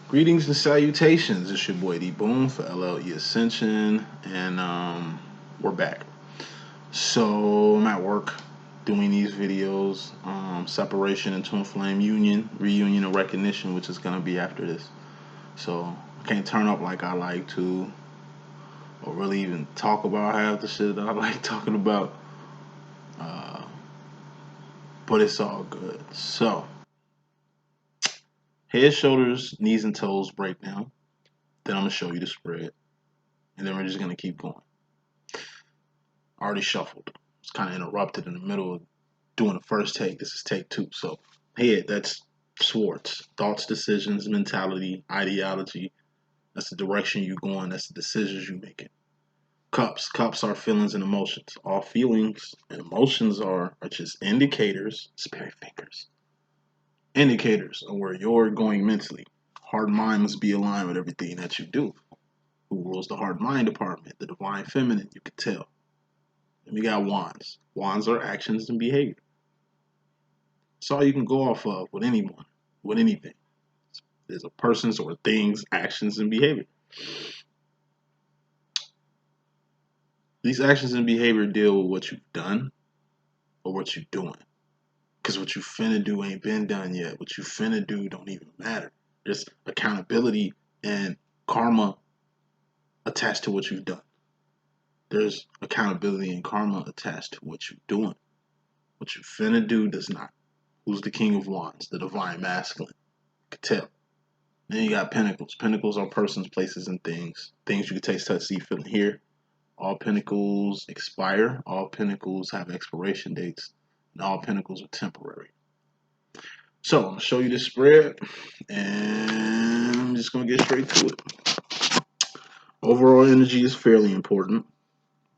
Greetings and salutations. It's your boy D.Boom for LLE.Ascension, and we're back. So I'm at work doing these videos, separation and twin flame union, reunion and recognition, which is gonna be after this. So I can't turn up like I like to, or really even talk about half the shit that I like talking about. Uh, but it's all good. So head, shoulders, knees, and toes breakdown. Then I'm gonna show you the spread, and then we're just gonna keep going. Already shuffled. It's kind of interrupted in the middle of doing the first take. This is take two. So, head, that's Swartz. Thoughts, decisions, mentality, ideology. That's the direction you're going. That's the decisions you're making. Cups. Cups are feelings and emotions. All feelings and emotions are just indicators, spirit fingers. Indicators of where you're going mentally. Heart and mind must be aligned with everything that you do. Who rules the heart mind department? The divine feminine, you can tell. And we got wands. Wands are actions and behavior. That's all you can go off of with anyone, with anything. There's a person's or things, actions, and behavior. These actions and behavior deal with what you've done or what you're doing. Because what you finna do ain't been done yet. What you finna do don't even matter. There's accountability and karma attached to what you've done. There's accountability and karma attached to what you're doing. What you finna do does not. Who's the king of wands? The divine masculine. You can tell. Then you got pentacles. Pentacles are persons, places, and things. Things you can taste, touch, see, feel, and hear. All pentacles expire. All pentacles have expiration dates. And all pentacles are temporary. So I'm going to show you this spread. And I'm just going to get straight to it. Overall energy is fairly important.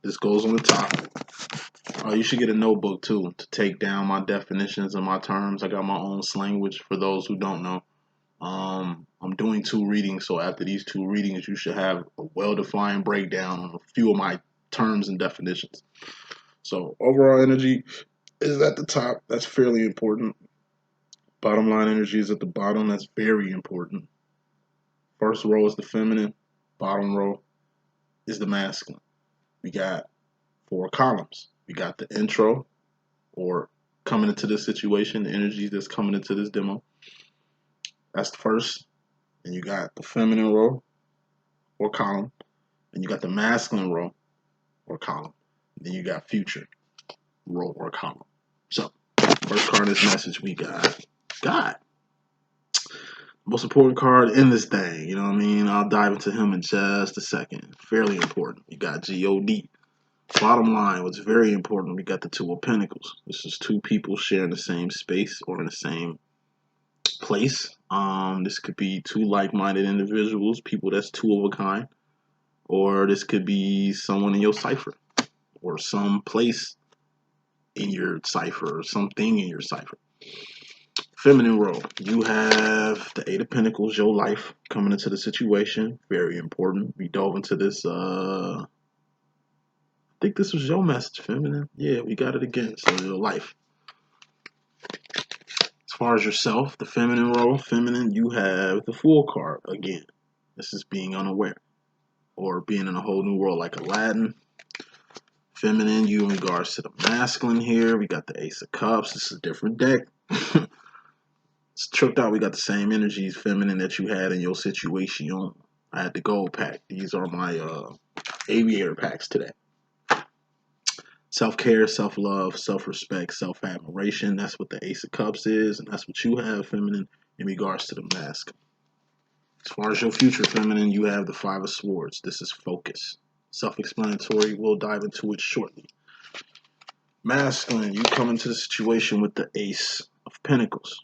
This goes on the top. You should get a notebook too to take down my definitions and my terms. I got my own slanguage for those who don't know. I'm doing 2 readings, so after these 2 readings, you should have a well-defined breakdown on a few of my terms and definitions. So overall energy is at the top. That's fairly important. Bottom line energy is at the bottom. That's very important. First row is the feminine. Bottom row is the masculine. We got 4 columns. We got the intro, or coming into this situation, the energy that's coming into this demo. That's the first. And you got the feminine row or column. And you got the masculine row or column. And then you got future row or column. So, first card in this message we got God. Most important card in this thing. You know what I mean? I'll dive into him in just a second. Fairly important. You got God. Bottom line, what's very important, we got the 2 of Pentacles. This is 2 people sharing the same space or in the same place. This could be 2 like-minded individuals, people that's 2 of a kind. Or this could be someone in your cipher. Or some place in your cipher. Or something in your cipher. Feminine role. You have the 8 of Pentacles, your life, coming into the situation. Very important. We dove into this, I think this was your message, feminine. Yeah, we got it again. So your life. As far as yourself, the feminine role, feminine, you have the Fool card again. This is being unaware or being in a whole new world like Aladdin. Feminine, you in regards to the masculine here. We got the Ace of Cups. This is a different deck. It's tripped out. We got the same energies, feminine, that you had in your situation. I had the gold pack. These are my aviator packs today. Self-care, self-love, self-respect, self-admiration. That's what the Ace of Cups is, and that's what you have, feminine, in regards to the mask. As far as your future, feminine, you have the 5 of Swords. This is focus. Self-explanatory. We'll dive into it shortly. Masculine, you come into the situation with the Ace of Pentacles.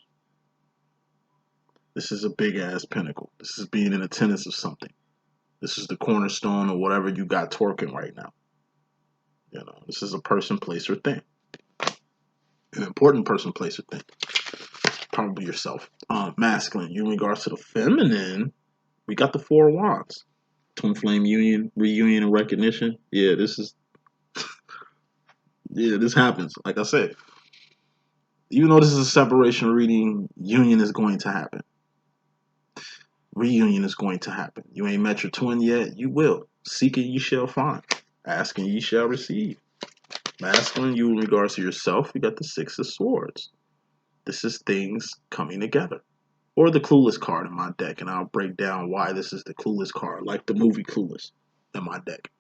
This is a big-ass pentacle. This is being in attendance of something. This is the cornerstone of whatever you got twerking right now. You know, this is a person, place, or thing. An important person, place, or thing. Probably yourself. Masculine. You in regards to the feminine, we got the 4 of Wands. Twin flame union, reunion, and recognition. Yeah, this is. Yeah, this happens. Like I said, even though this is a separation reading, union is going to happen. Reunion is going to happen. You ain't met your twin yet, you will. Seeking, ye shall find. Asking, ye shall receive. Masculine, you in regards to yourself, you got the Six of Swords. This is things coming together. Or the Clueless card in my deck, and I'll break down why this is the Clueless card, like the movie Clueless in my deck.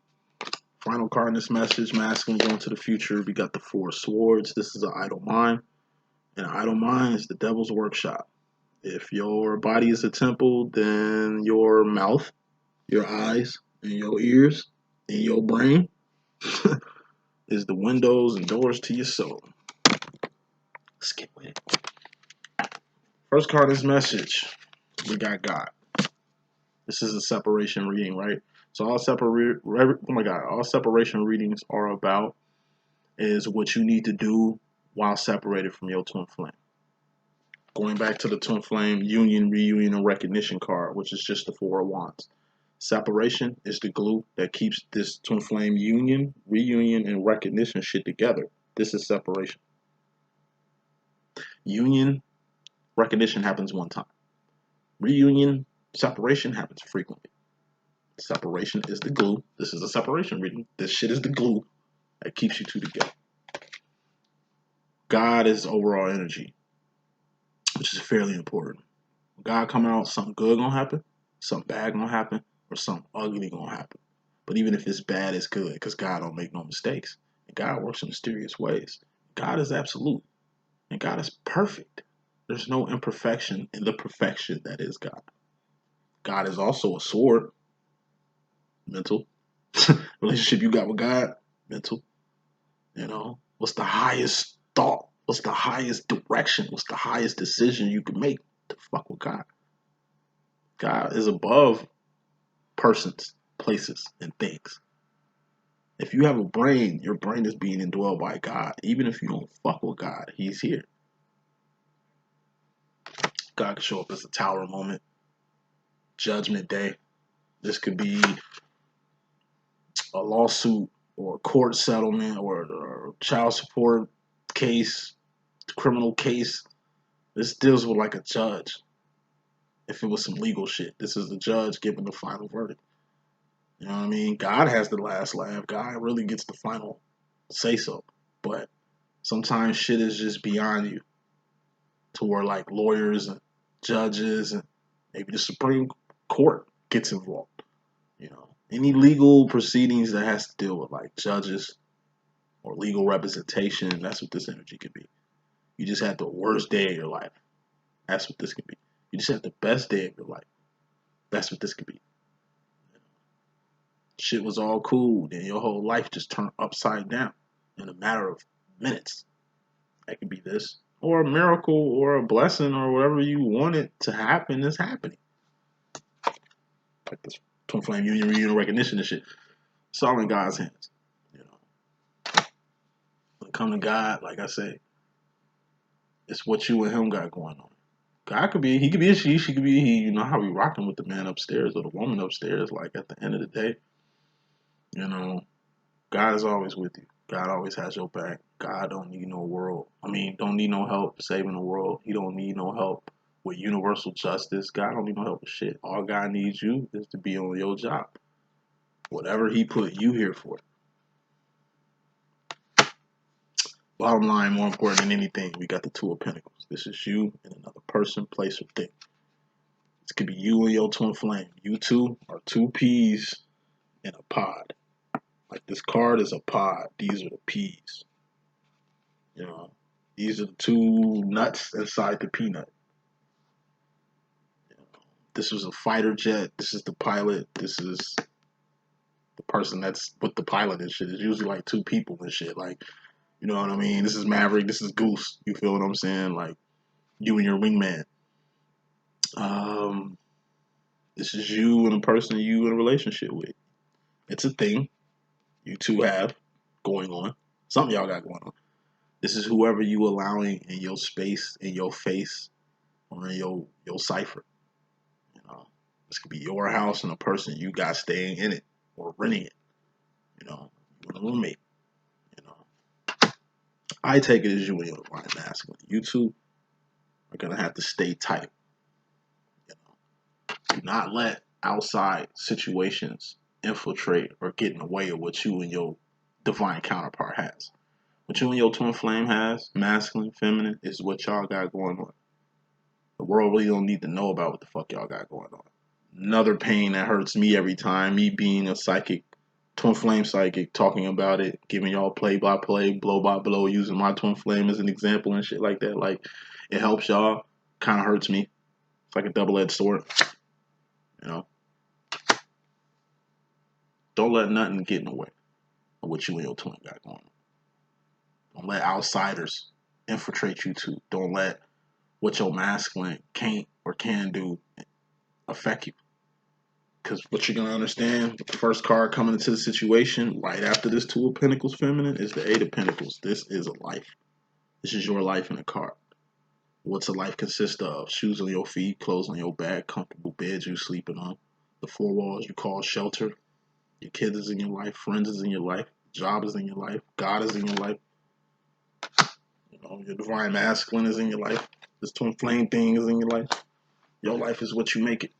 Final card in this message, masculine going to the future. We got the Four of Swords. This is an idle mind. And an idle mind is the devil's workshop. If your body is a temple, then your mouth, your eyes, and your ears, and your brain is the windows and doors to your soul. Let's get with it. First card is message. We got God. This is a separation reading, right? So all separation readings are about is what you need to do while separated from your twin flame. Going back to the twin flame union, reunion, and recognition card, which is just the Four of Wands. Separation is the glue that keeps this twin flame union, reunion, and recognition shit together. This is separation. Union, recognition happens one time. Reunion, separation happens frequently. Separation is the glue. This is a separation reading. This shit is the glue that keeps you two together. God is overall energy, which is fairly important. When God come out, something good gonna happen, something bad gonna happen, or something ugly gonna happen. But even if it's bad, it's good because God don't make no mistakes. And God works in mysterious ways. God is absolute. And God is perfect. There's no imperfection in the perfection that is God. God is also a sword. Mental. Relationship you got with God. Mental. You know, what's the highest thought? What's the highest direction? What's the highest decision you can make to fuck with God? God is above persons, places, and things. If you have a brain, your brain is being indwelled by God. Even if you don't fuck with God, He's here. God can show up as a tower moment, judgment day. This could be a lawsuit or a court settlement or a child support case, criminal case. This deals with like a judge. If it was some legal shit, this is the judge giving the final verdict. You know what I mean? God has the last laugh. God really gets the final say so. But sometimes shit is just beyond you to where like lawyers and judges and maybe the Supreme Court gets involved. You know, any legal proceedings that has to deal with like judges or legal representation, that's what this energy could be. You just had the worst day of your life. That's what this could be. You just had the best day of your life. That's what this could be. Shit was all cool, then your whole life just turned upside down in a matter of minutes. That could be this. Or a miracle or a blessing or whatever you want it to happen is happening. Like this twin flame union, reunion, recognition and shit. It's all in God's hands. You know. When it comes to God, like I say, it's what you and him got going on. God could be, he could be a she could be a he. You know how we rocking with the man upstairs or the woman upstairs. Like at the end of the day, you know, God is always with you. God always has your back. God don't need no world. Don't need no help saving the world. He don't need no help with universal justice. God don't need no help with shit. All God needs you is to be on your job. Whatever he put you here for. Bottom line, more important than anything, we got the Two of Pentacles. This is you and another person, place, or thing. This could be you and your twin flame. You two are two peas in a pod. Like this card is a pod. These are the peas. You know, these are the two nuts inside the peanut. You know, this was a fighter jet. This is the pilot. This is the person that's with the pilot and shit. It's usually like two people and shit. Like, you know what I mean? This is Maverick. This is Goose. You feel what I'm saying? Like, you and your wingman. This is you and a person you in a relationship with. It's a thing you two have going on. Something y'all got going on. This is whoever you allowing in your space, in your face, or in your cipher. You know, this could be your house and a person you got staying in it or renting it. You know, you a roommate. You know, I take it as you and your divine masculine. You two are gonna have to stay tight. You know, not let outside situations infiltrate or get in the way of what you and your divine counterpart has. What you and your twin flame has, masculine, feminine, is what y'all got going on. The world really don't need to know about what the fuck y'all got going on. Another pain that hurts me every time, me being a psychic, twin flame psychic, talking about it, giving y'all play by play, blow by blow, using my twin flame as an example and shit like that. Like, it helps y'all, kind of hurts me. It's like a double-edged sword, you know. Don't let nothing get in the way of what you and your twin got going on. Don't let outsiders infiltrate you too. Don't let what your masculine can't or can do affect you. Because what you're going to understand, the first card coming into the situation right after this Two of Pentacles feminine is the Eight of Pentacles. This is a life. This is your life in a card. What's a life consist of? Shoes on your feet, clothes on your back, comfortable beds you're sleeping on, the four walls you call shelter. Your kids is in your life, friends is in your life, job is in your life, God is in your life. You know, your divine masculine is in your life. This twin flame thing is in your life. Your life is what you make it.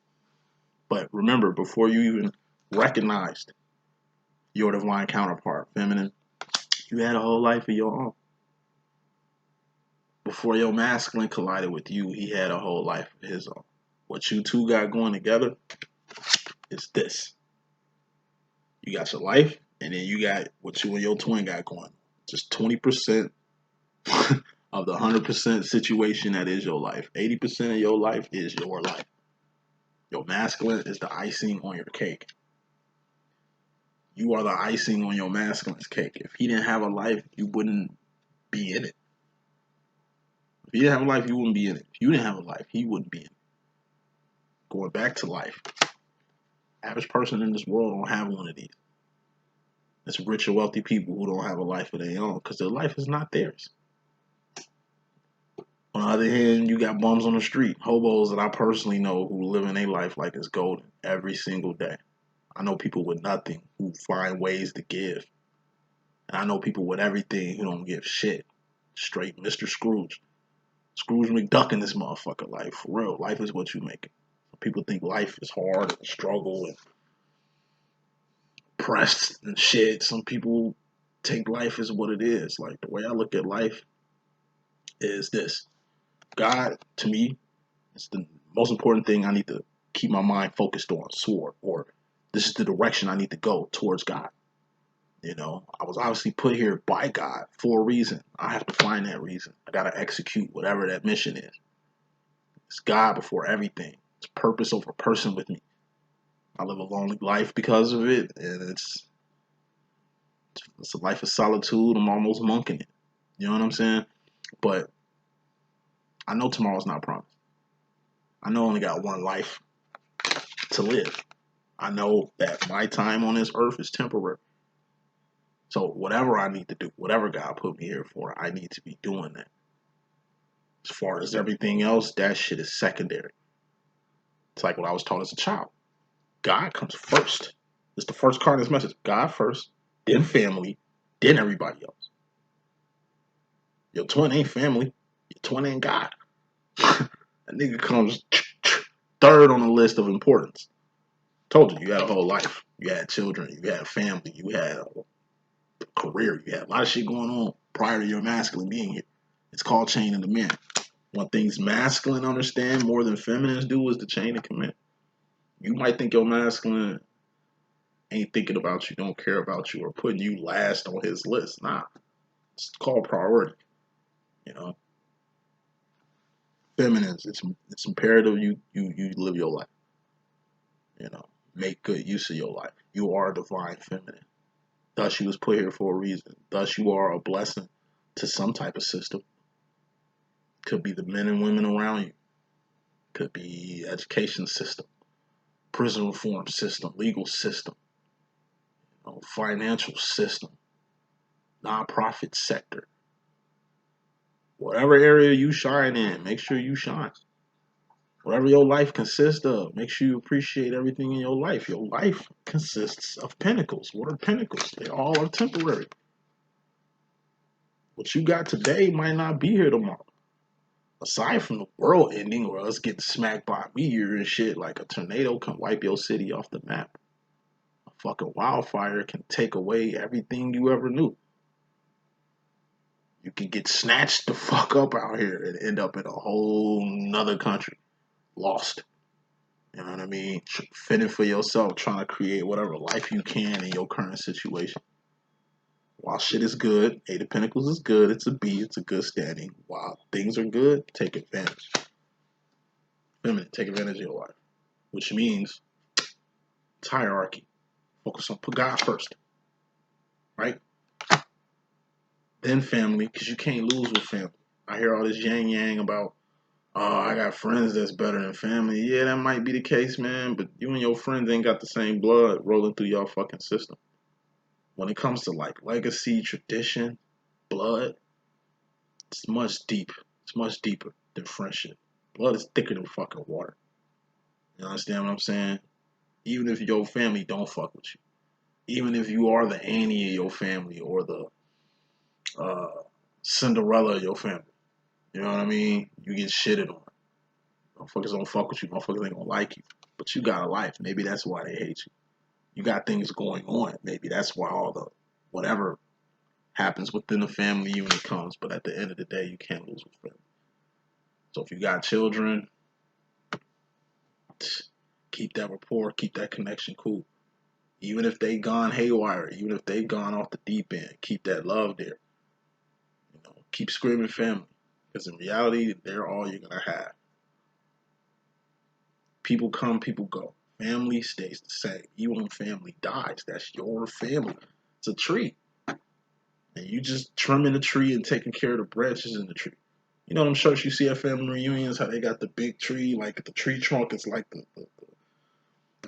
But remember, before you even recognized your divine counterpart, feminine, you had a whole life of your own. Before your masculine collided with you, he had a whole life of his own. What you two got going together is this. You got your life, and then you got what you and your twin got going. Just 20% of the 100% situation that is your life. 80% of your life is your life. Your masculine is the icing on your cake. You are the icing on your masculine's cake. If he didn't have a life, you wouldn't be in it. If he didn't have a life, you wouldn't be in it. If you didn't have a life, he wouldn't be in it. Going back to life. Average person in this world don't have one of these. It's rich or wealthy people who don't have a life of their own because their life is not theirs. On the other hand, you got bums on the street, hobos that I personally know who live in their life like it's golden every single day. I know people with nothing who find ways to give. And I know people with everything who don't give shit. Straight Mr. Scrooge. Scrooge McDuck in this motherfucker life. For real, life is what you make it. People think life is hard and struggle and pressed and shit. Some people take life as what it is. Like, the way I look at life is this. God, to me, is the most important thing I need to keep my mind focused on, or this is the direction I need to go towards God. You know, I was obviously put here by God for a reason. I have to find that reason. I got to execute whatever that mission is. It's God before everything. It's purpose over person with me. I live a lonely life because of it, and it's a life of solitude. I'm almost monking it. You know what I'm saying? But I know tomorrow's not promised. I know I only got one life to live. I know that my time on this earth is temporary. So whatever I need to do, whatever God put me here for, I need to be doing that. As far as everything else, that shit is secondary. It's like what I was taught as a child. God comes first. It's the first card in this message. God first, then family, then everybody else. Your twin ain't family. Your twin ain't God. That nigga comes third on the list of importance. Told you, you had a whole life. You had children. You had family. You had a career. You had a lot of shit going on prior to your masculine being here. It's called chain of command. One thing's masculine understand more than feminines do is the chain of command. You might think your masculine ain't thinking about you, don't care about you, or putting you last on his list. Nah, it's called priority. You know, feminines, it's imperative you live your life. You know, make good use of your life. You are a divine feminine. Thus, you was put here for a reason. Thus, you are a blessing to some type of system. Could be the men and women around you. Could be education system, prison reform system, legal system, you know, financial system, nonprofit sector. Whatever area you shine in, make sure you shine. Whatever your life consists of, make sure you appreciate everything in your life. Your life consists of pentacles. What are pentacles? They all are temporary. What you got today might not be here tomorrow. aside from the world ending or us getting smacked by a meteor and shit, like a tornado can wipe your city off the map. A fucking wildfire can take away everything you ever knew. You can get snatched the fuck up out here and end up in a whole nother country, lost. You know what I mean? Fitting for yourself, trying to create whatever life you can in your current situation. While shit is good, Eight of Pentacles is good, it's a B, it's a good standing. While things are good, take advantage. Feminine, take advantage of your life. Which means it's hierarchy. Focus on, put God first. Right? Then family, because you can't lose with family. I hear all this yang about, oh, I got friends that's better than family. Yeah, that might be the case, man, but you and your friends ain't got the same blood rolling through your fucking system. When it comes to like legacy, tradition, blood, it's much deeper. It's much deeper than friendship. Blood is thicker than fucking water. You understand what I'm saying? Even if your family don't fuck with you. Even if you are the Annie of your family or the uh, Cinderella of your family. You know what I mean? You get shitted on. Motherfuckers don't fuck with you. Motherfuckers ain't gonna like you. But you got a life. Maybe that's why they hate you. You got things going on. Maybe that's why all the whatever happens within the family unit comes. But at the end of the day, you can't lose with family. So if you got children, keep that rapport, keep that connection cool. Even if they gone haywire, even if they gone off the deep end, keep that love there. You know, keep screaming family. Because in reality, they're all you're gonna have. People come, people go. Family stays the same. Even when family dies, that's your family. It's a tree. And you just trimming the tree and taking care of the branches in the tree. You know them shirts you see at family reunions, how they got the big tree, like the tree trunk is like the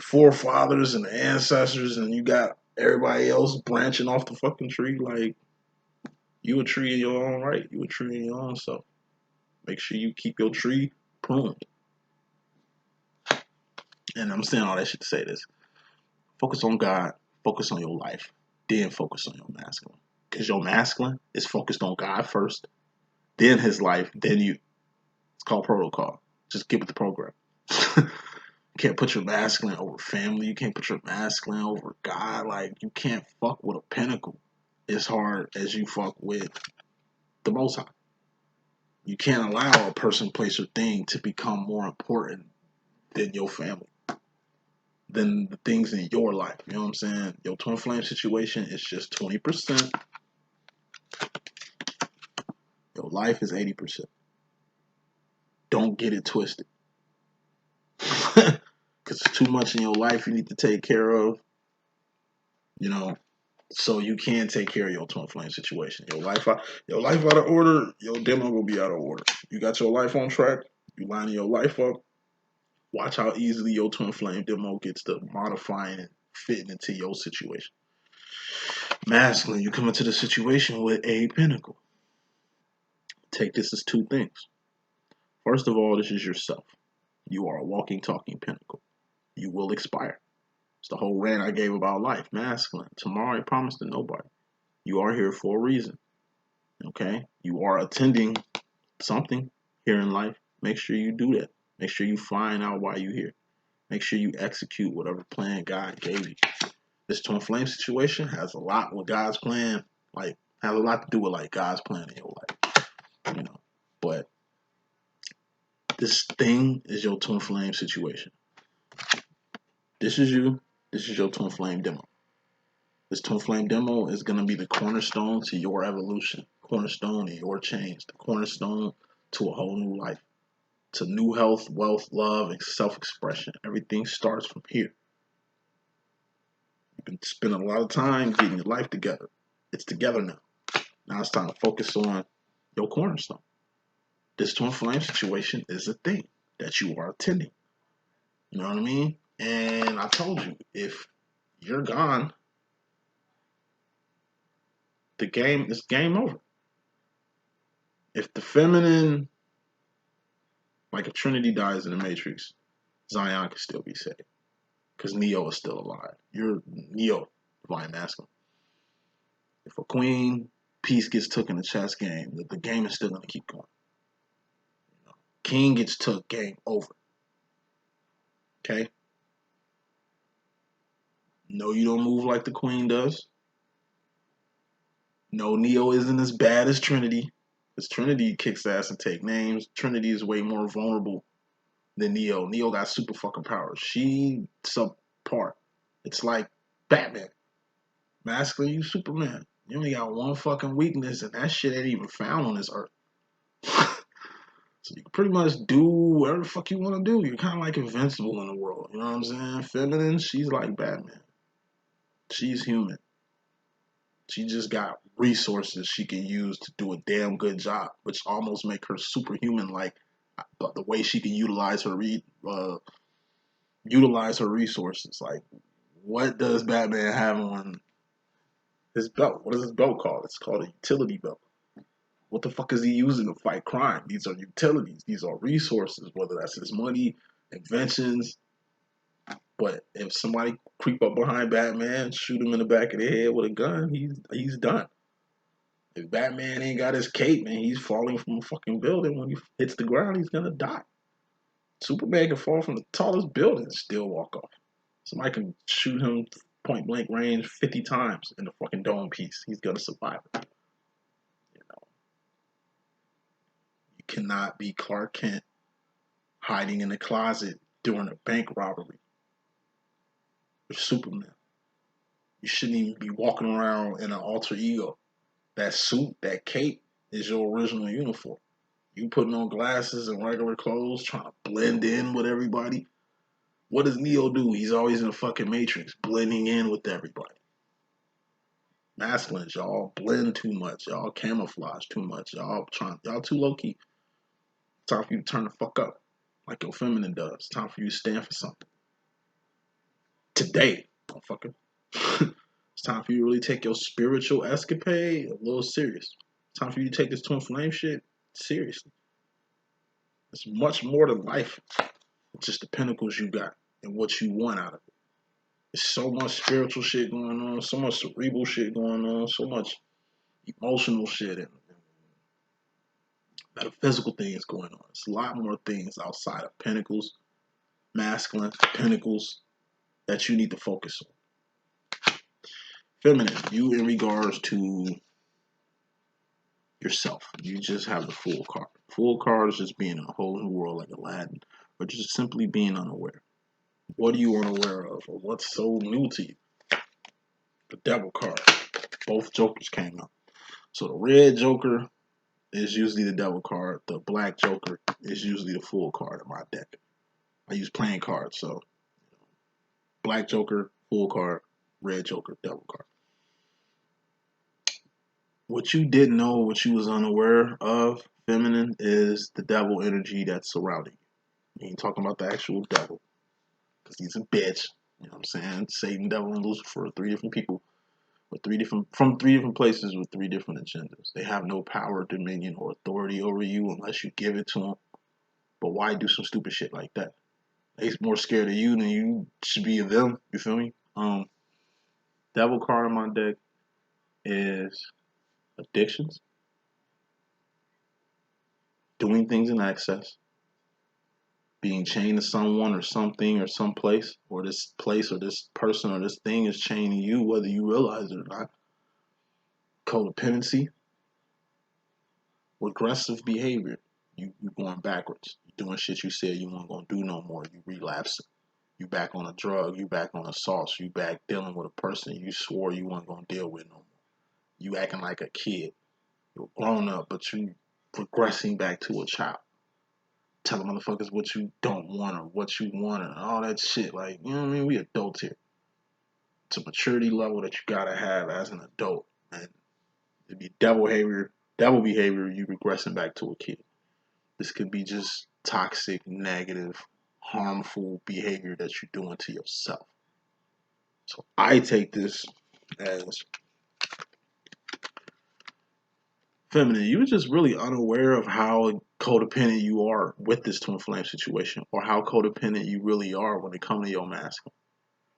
forefathers and the ancestors, and you got everybody else branching off the fucking tree. Like, you a tree in your own right. You a tree in your own self. Make sure you keep your tree pruned. And I'm saying all that shit to say this. Focus on God, focus on your life, then focus on your masculine. Because your masculine is focused on God first, then his life, then you. It's called protocol. Just get with the program. You can't put your masculine over family. You can't put your masculine over God. Like, you can't fuck with a pinnacle as hard as you fuck with the Most High. You can't allow a person, place, or thing to become more important than your family, than the things in your life. You know what I'm saying? Your twin flame situation is just 20%. Your life is 80%. Don't get it twisted. Because it's too much in your life you need to take care of, you know, so you can take care of your twin flame situation. Your life out of order, your demo will be out of order. You got your life on track, you lining your life up, watch how easily your twin flame demo gets to modifying and fitting into your situation. Masculine, you come into the situation with a pinnacle. Take this as two things. First of all, this is yourself. You are a walking, talking pinnacle. You will expire. It's the whole rant I gave about life. Masculine. Tomorrow ain't promised to nobody. You are here for a reason. Okay? You are attending something here in life. Make sure you do that. Make sure you find out why you're here. Make sure you execute whatever plan God gave you. This twin flame situation has a lot with God's plan, like, has a lot to do with like God's plan in your life. You know. But this thing is your twin flame situation. This is you. This is your twin flame demo. This twin flame demo is going to be the cornerstone to your evolution, cornerstone in your change, the cornerstone to a whole new life, to new health, wealth, love, and self-expression. Everything starts from here. You've been spending a lot of time getting your life together. It's together now. Now it's time to focus on your cornerstone. This twin flame situation is a thing that you are attending. You know what I mean? And I told you, if you're gone, the game is game over. If the feminine, like if Trinity dies in the Matrix, Zion can still be saved. Because Neo is still alive. You're Neo, divine masculine. If a queen piece gets took in the chess game, the game is still going to keep going. King gets took, game over. Okay? No, you don't move like the Queen does. No, Neo isn't as bad as Trinity. Because Trinity kicks ass and take names. Trinity is way more vulnerable than Neo. Neo got super fucking powers. She subpar. It's like Batman. Masculine, you Superman. You only got one fucking weakness, and that shit ain't even found on this earth. So you can pretty much do whatever the fuck you want to do. You're kind of like invincible in the world. You know what I'm saying? Feminine, she's like Batman. She's human. She just got resources she can use to do a damn good job, which almost make her superhuman. Like the way she can utilize her resources. Like, what does Batman have on his belt? What is his belt called? It's called a utility belt. What the fuck is he using to fight crime? These are utilities. These are resources, whether that's his money, inventions. But if somebody creep up behind Batman, shoot him in the back of the head with a gun, he's done. If Batman ain't got his cape, man, he's falling from a fucking building. When he hits the ground, he's gonna die. Superman can fall from the tallest building and still walk off. Somebody can shoot him point blank range 50 times in the fucking dome piece. He's gonna survive it. You know, you cannot be Clark Kent hiding in the closet during a bank robbery. You're Superman. You shouldn't even be walking around in an alter ego. That suit, that cape, is your original uniform. You putting on glasses and regular clothes, trying to blend in with everybody. What does Neo do? He's always in a fucking matrix, blending in with everybody. Masculines, y'all blend too much. Y'all camouflage too much. Y'all too low key. Time for you to turn the fuck up, like your feminine does. Time for you to stand for something. Today, motherfucker. It's time for you to really take your spiritual escapade a little serious. It's time for you to take this twin flame shit seriously. It's much more to life than just the pinnacles you got and what you want out of it. There's so much spiritual shit going on, so much cerebral shit going on, so much emotional shit and metaphysical things going on. It's a lot more things outside of pinnacles, masculine, pinnacles that you need to focus on. Feminine, you in regards to yourself. You just have the full card. Full card is just being in a whole new world like Aladdin, but just simply being unaware. What are you unaware of, or what's so new to you? The Devil card. Both Jokers came out. So the red Joker is usually the Devil card. The black Joker is usually the full card of my deck. I use playing cards, so black Joker, full card, red Joker, Devil card. What you didn't know, what you was unaware of, feminine, is the devil energy that's surrounding you. You ain't talking about the actual devil, because he's a bitch. You know what I'm saying? Satan, devil, and Lucifer are three different people with from three different places with three different agendas. They have no power, dominion, or authority over you unless you give it to them. But why do some stupid shit like that? They're more scared of you than you should be of them. You feel me? Devil card in my deck is addictions, doing things in excess, being chained to someone or something or some place or this person or this thing is chaining you, whether you realize it or not. Codependency, regressive behavior. You going backwards. You doing shit you said you weren't gonna do no more. You relapsing. You back on a drug. You back on a sauce. You back dealing with a person you swore you weren't gonna deal with no more. You acting like a kid. You're grown up, but you regressing back to a child. Telling motherfuckers what you don't want or what you want and all that shit. Like, you know what I mean? We adults here. It's a maturity level that you gotta have as an adult. And it'd be devil behavior, you regressing back to a kid. This could be just toxic, negative, harmful behavior that you're doing to yourself. So I take this as feminine. You were just really unaware of how codependent you are with this twin flame situation, or how codependent you really are when it comes to your masculine,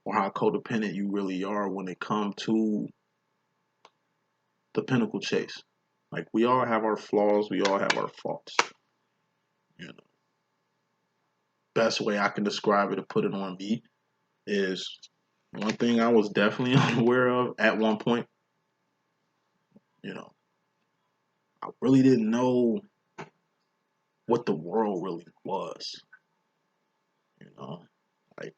or how codependent you really are when it comes to the pinnacle chase. Like, we all have our flaws, we all have our faults. You know, best way I can describe it to put it on me is one thing I was definitely unaware of at one point. You know, I really didn't know what the world really was. You know, like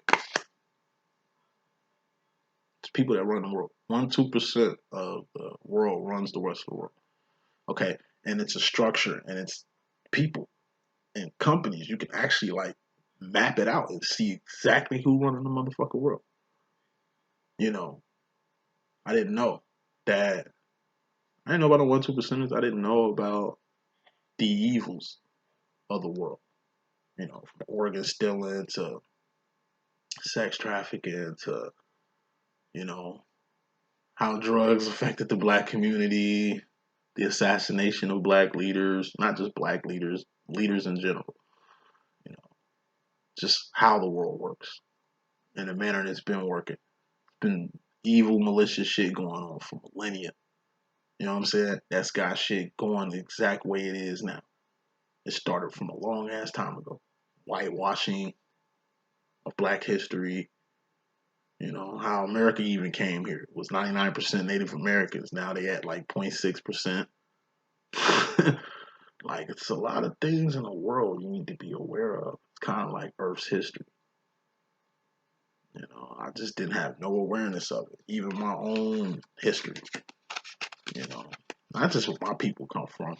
it's people that run the world. 1-2% of the world runs the rest of the world. Okay, and it's a structure, and it's people and companies. You can actually like map it out and see exactly who running the motherfucking world. You know, I didn't know that. I didn't know about the 1-2%ers. I didn't know about the evils of the world. You know, from organ stealing to sex trafficking to, you know, how drugs affected the black community, the assassination of black leaders, not just black leaders, leaders in general. You know, just how the world works in the manner that's been working. It's been evil, malicious shit going on for millennia. You know what I'm saying? That's got shit going the exact way it is now. It started from a long ass time ago. Whitewashing of black history. You know, how America even came here. It was 99% Native Americans. Now they at like 0.6%. Like, it's a lot of things in the world you need to be aware of. It's kind of like Earth's history. You know, I just didn't have no awareness of it. Even my own history. You know, not just where my people come from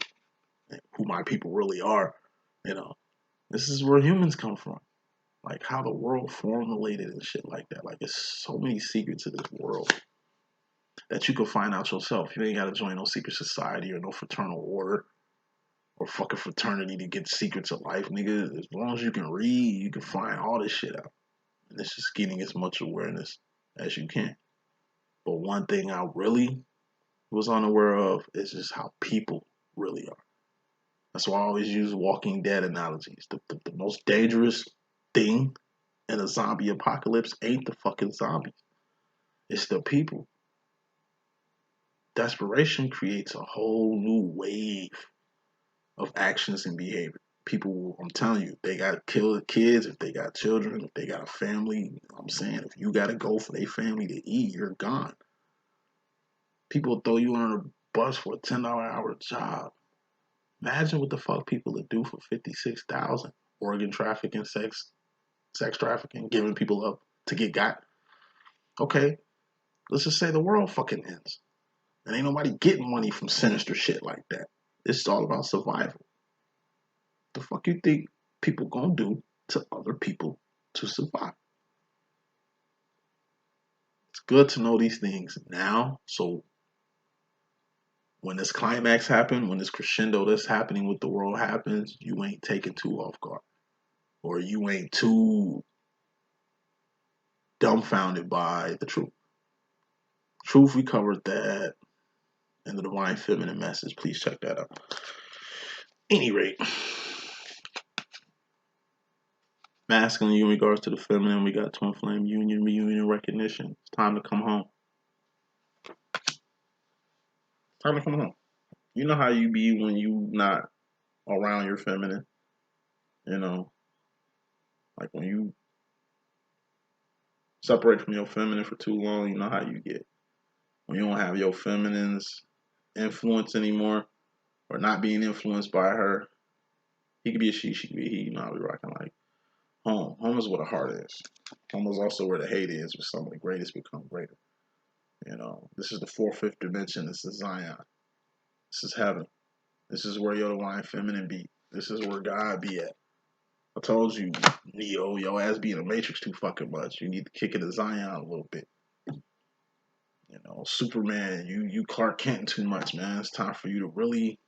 and who my people really are. You know, this is where humans come from. Like how the world formulated and shit like that. Like, there's so many secrets of this world that you can find out yourself. You ain't got to join no secret society or no fraternal order or fucking fraternity to get secrets of life, nigga. As long as you can read, you can find all this shit out. And it's just getting as much awareness as you can. But one thing I really was unaware of is just how people really are. That's why I always use Walking Dead analogies. The most dangerous thing in a zombie apocalypse ain't the fucking zombies. It's the people. Desperation creates a whole new wave of actions and behavior. People, I'm telling you, they got to kill kids if they got children, if they got a family. You know what I'm saying, if you got to go for their family to eat, you're gone. People throw you on a bus for a $10 hour job. Imagine what the fuck people would do for 56,000. Organ trafficking, sex trafficking, giving people up to get got. Okay, let's just say the world fucking ends. And ain't nobody getting money from sinister shit like that. It's all about survival. The fuck you think people gonna do to other people to survive? It's good to know these things now, so when this climax happens, when this crescendo that's happening with the world happens, you ain't taken too off guard. Or you ain't too dumbfounded by the truth. Truth, we covered that in the Divine Feminine message. Please check that out. Any rate, masculine in regards to the feminine, we got twin flame union, reunion, recognition. It's time to come home. Time to come home. You know how you be when you not around your feminine. You know, like when you separate from your feminine for too long, you know how you get. When you don't have your feminine's influence anymore, or not being influenced by her, he could be a she could be a he. You know how we rocking like home. Home is where the heart is. Home is also where the hate is, where some of the greatest become greater. You know, this is the fourth, fifth dimension. This is Zion. This is heaven. This is where your divine feminine be. This is where God be at. I told you, Neo, your ass be in the Matrix too fucking much. You need to kick it to Zion a little bit. You know, Superman, you Clark Kent too much, man. It's time for you to really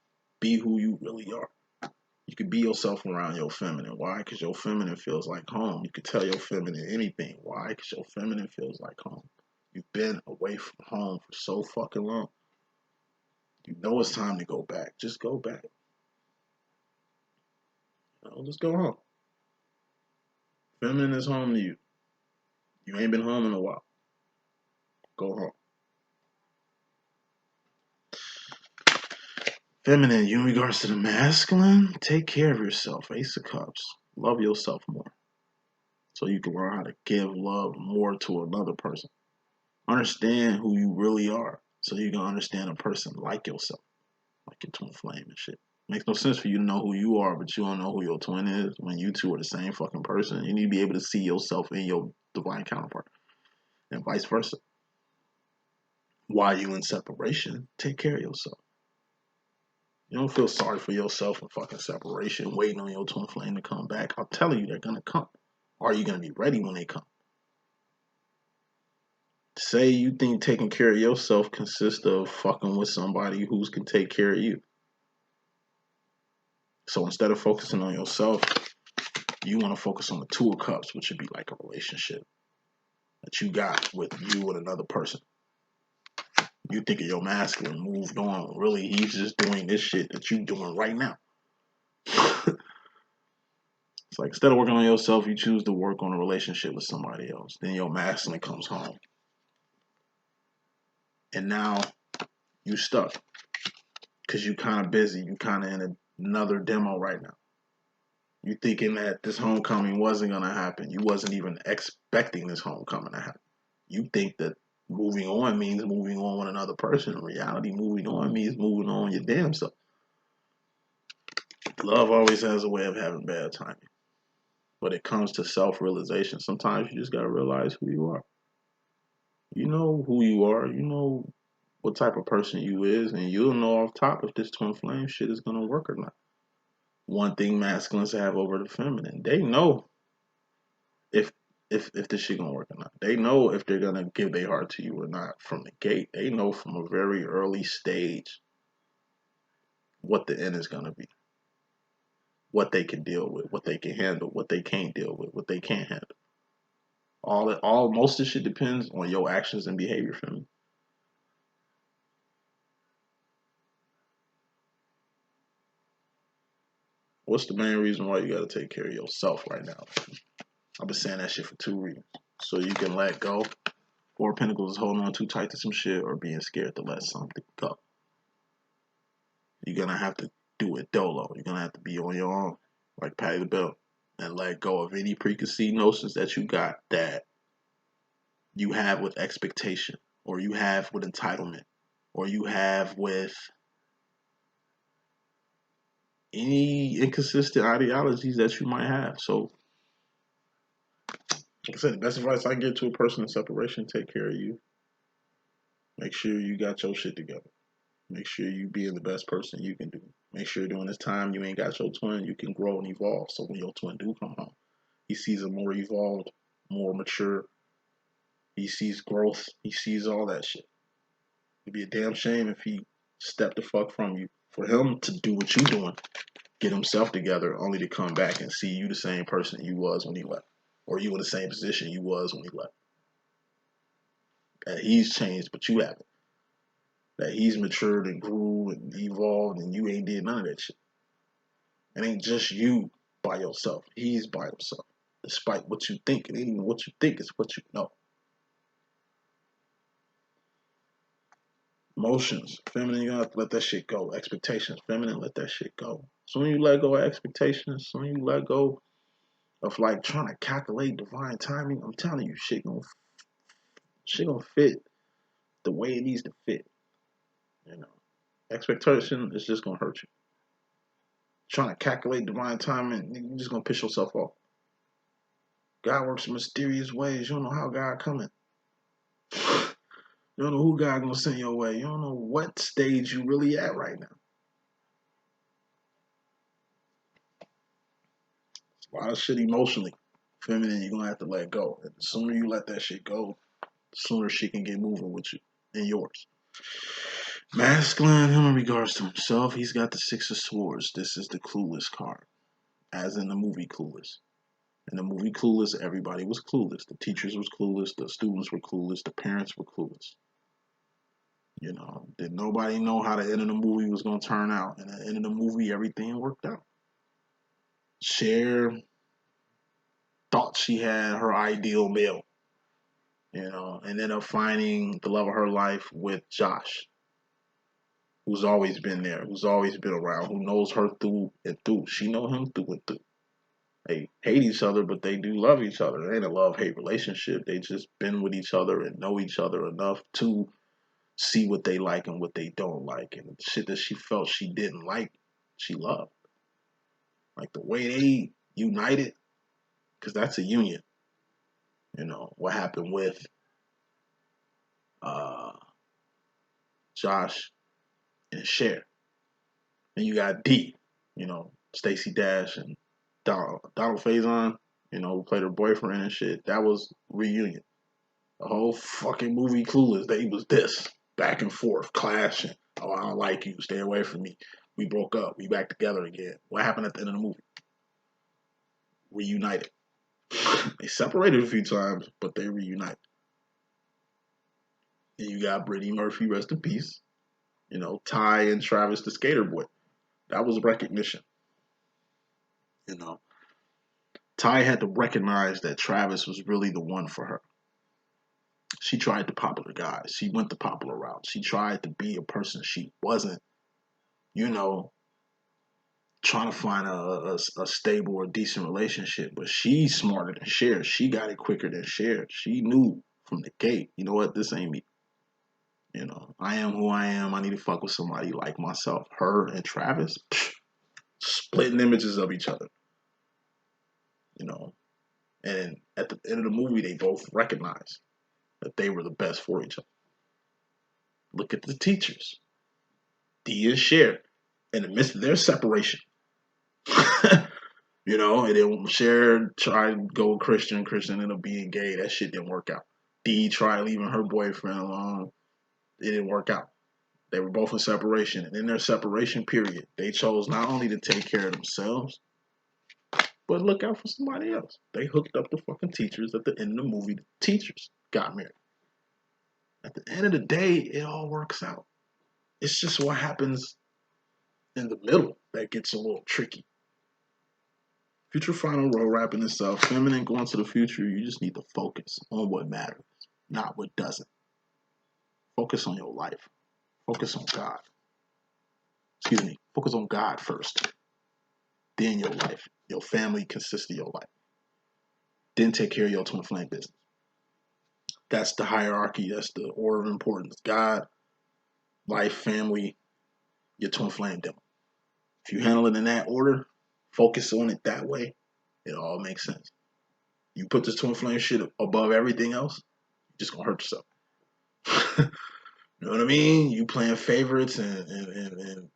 be who you really are. You can be yourself around your feminine. Why? Because your feminine feels like home. You can tell your feminine anything. Why? Because your feminine feels like home. You've been away from home for so fucking long. You know it's time to go back. Just go back. You know, just go home. Feminine is home to you. You ain't been home in a while. Go home. Feminine, you in regards to the masculine, take care of yourself. Ace of Cups. Love yourself more. so you can learn how to give love more to another person. Understand who you really are, so you can understand a person like yourself, like your twin flame and shit. Makes no sense for you to know who you are, but you don't know who your twin is when you two are the same fucking person. You need to be able to see yourself in your divine counterpart, and vice versa. While you in separation, take care of yourself. You don't feel sorry for yourself in fucking separation, waiting on your twin flame to come back. I'm telling you, they're gonna come. Are you gonna be ready when they come? Say you think taking care of yourself consists of fucking with somebody who can take care of you. So instead of focusing on yourself, you want to focus on the Two of Cups, which would be like a relationship that you got with you and another person. You think of your masculine moved on. Really, he's just doing this shit that you doing right now. It's like instead of working on yourself, you choose to work on a relationship with somebody else. Then your masculine comes home. And now you stuck. Because you kind of busy. You kind of in another demo right now. You thinking that this homecoming wasn't going to happen. You wasn't even expecting this homecoming to happen. You think that moving on means moving on with another person. In reality, moving on means moving on your damn self. Love always has a way of having bad timing. But it comes to self-realization. Sometimes you just got to realize who you are. You know who you are. You know what type of person you is. And you'll know off top if this twin flame shit is going to work or not. One thing masculines have over the feminine. They know if this shit gonna work or not. They know if they're gonna give their heart to you or not from the gate. They know from a very early stage what the end is gonna be. What they can deal with, what they can handle, what they can't deal with, what they can't handle. Most of the shit depends on your actions and behavior for me. What's the main reason why you gotta take care of yourself right now? I've been saying that shit for 2 reasons. So you can let go. Four of Pentacles is holding on too tight to some shit or being scared to let something go. You're gonna have to do it dolo. You're gonna have to be on your own, like Patty the Bell, and let go of any preconceived notions that you got that you have with expectation, or you have with entitlement, or you have with any inconsistent ideologies that you might have. So, like I said, the best advice I can give to a person in separation: take care of you. Make sure you got your shit together. Make sure you being the best person you can do. Make sure during this time you ain't got your twin, you can grow and evolve. So when your twin do come home, he sees a more evolved, more mature. He sees growth. He sees all that shit. It'd be a damn shame if he stepped the fuck from you. For him to do what you doing, get himself together, only to come back and see you the same person you was when he left. Or you in the same position you was when he left. That he's changed, but you haven't. That he's matured and grew and evolved and you ain't did none of that shit. It ain't just you by yourself. He's by himself. Despite what you think, and even what you think is what you know. Emotions, feminine, you gotta have to let that shit go. Expectations, feminine, let that shit go. Soon you let go of expectations, soon you let go of like trying to calculate divine timing. I'm telling you, shit gonna fit the way it needs to fit. You know, expectation is just gonna hurt you. Trying to calculate divine timing, you're just gonna piss yourself off. God works in mysterious ways. You don't know how God coming. You don't know who God gonna send your way. You don't know what stage you really at right now. A lot of shit emotionally. Feminine, you're gonna have to let go. And the sooner you let that shit go, the sooner she can get moving with you and yours. Masculine, him in regards to himself, he's got the Six of Swords. This is the clueless card. As in the movie Clueless. In the movie Clueless, everybody was clueless. The teachers was clueless, the students were clueless, the parents were clueless. You know, did nobody know how the end of the movie was gonna turn out? And at the end of the movie, everything worked out. Cher thought she had her ideal male, you know, and ended up finding the love of her life with Josh, who's always been there, who's always been around, who knows her through and through. She know him through and through. They hate each other, but they do love each other. It ain't a love-hate relationship. They just been with each other and know each other enough to see what they like and what they don't like. And shit that she felt she didn't like, she loved. Like the way they united, because that's a union. You know, what happened with uh, Josh and Cher. And you got D, you know, Stacey Dash and Donald Faison, you know, who played her boyfriend and shit. That was reunion. The whole fucking movie Clueless, they was this. Back and forth, clashing. Oh, I don't like you. Stay away from me. We broke up. We back together again. What happened at the end of the movie? Reunited. They separated a few times, but they reunited. And you got Brittany Murphy, rest in peace. You know, Ty and Travis, the skater boy. That was recognition. You know, Ty had to recognize that Travis was really the one for her. She tried the popular guys. She went the popular route. She tried to be a person she wasn't, you know, trying to find a stable or decent relationship. But she's smarter than Cher. She got it quicker than Cher. She knew from the gate, you know what, this ain't me. You know, I am who I am. I need to fuck with somebody like myself. Her and Travis, splitting images of each other. You know, and at the end of the movie, they both recognized that they were the best for each other. Look at the teachers, D and Cher, in the midst of their separation. You know, and then Cher tried to go Christian. Christian ended up being gay. That shit didn't work out. D tried leaving her boyfriend alone. It didn't work out. They were both in separation. And in their separation period, they chose not only to take care of themselves, but look out for somebody else. They hooked up the fucking teachers at the end of the movie. The teachers got married. At the end of the day, it all works out. It's just what happens in the middle that gets a little tricky. Future final row wrapping this up. Feminine going to the future. You just need to focus on what matters, not what doesn't. Focus on your life. Focus on God. Excuse me. Focus on God first. Then your life. Your family consists of your life. Then take care of your twin flame business. That's the hierarchy. That's the order of importance. God, life, family, your twin flame demo. If you handle it in that order, focus on it that way, it all makes sense. You put this twin flame shit above everything else, you're just gonna hurt yourself. You know what I mean? You playing favorites and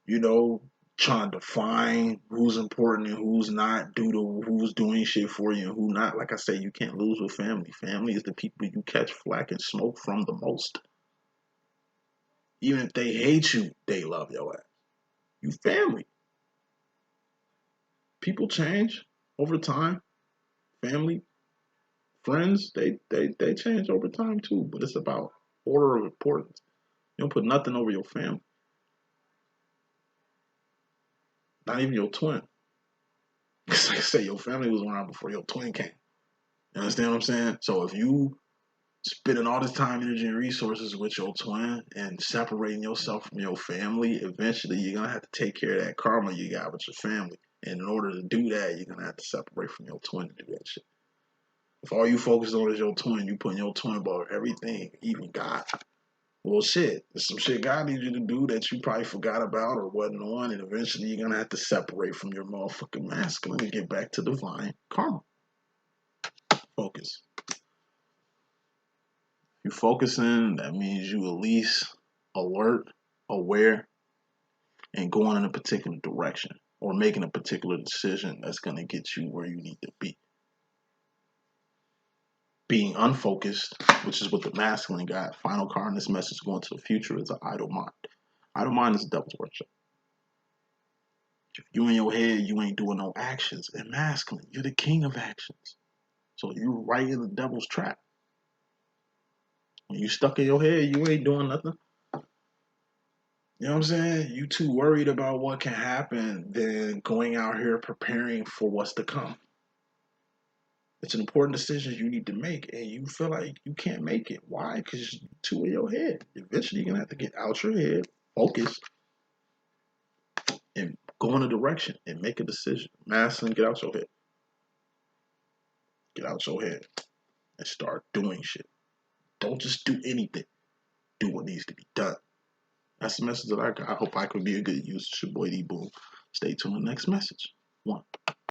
you know, trying to define who's important and who's not due to who's doing shit for you and who not. Like I say, you can't lose with family. Family is the people you catch flack and smoke from the most. Even if they hate you, they love your ass. You family. People change over time. Family, friends, they change over time too. But it's about order of importance. You don't put nothing over your family. Not even your twin. Because like I say, your family was around before your twin came. You understand what I'm saying? So if you spending all this time, energy, and resources with your twin and separating yourself from your family, eventually you're gonna have to take care of that karma you got with your family. And in order to do that, you're gonna have to separate from your twin to do that shit. If all you focus on is your twin, you putting your twin above everything, even God. Well, shit, there's some shit God needs you to do that you probably forgot about or wasn't on, and eventually you're gonna have to separate from your motherfucking masculine and get back to divine karma. Focus. You focusing, that means you at least alert, aware, and going in a particular direction or making a particular decision that's gonna get you where you need to be. Being unfocused, which is what the masculine got, final card in this message going to the future, is an idle mind. Idle mind is a devil's workshop. If you in your head, you ain't doing no actions. And masculine, you're the king of actions. So you right in the devil's trap. When you stuck in your head, you ain't doing nothing. You know what I'm saying? You too worried about what can happen than going out here preparing for what's to come. It's an important decision you need to make, and you feel like you can't make it. Why? Because you're too in your head. Eventually, you're going to have to get out your head, focus, and Go in a direction and make a decision. Madison, get out your head. Get out your head and start doing shit. Don't just do anything. Do what needs to be done. That's the message that I got. I hope I could be a good use. It's your boy D.Boom. Stay tuned. Next message. 1.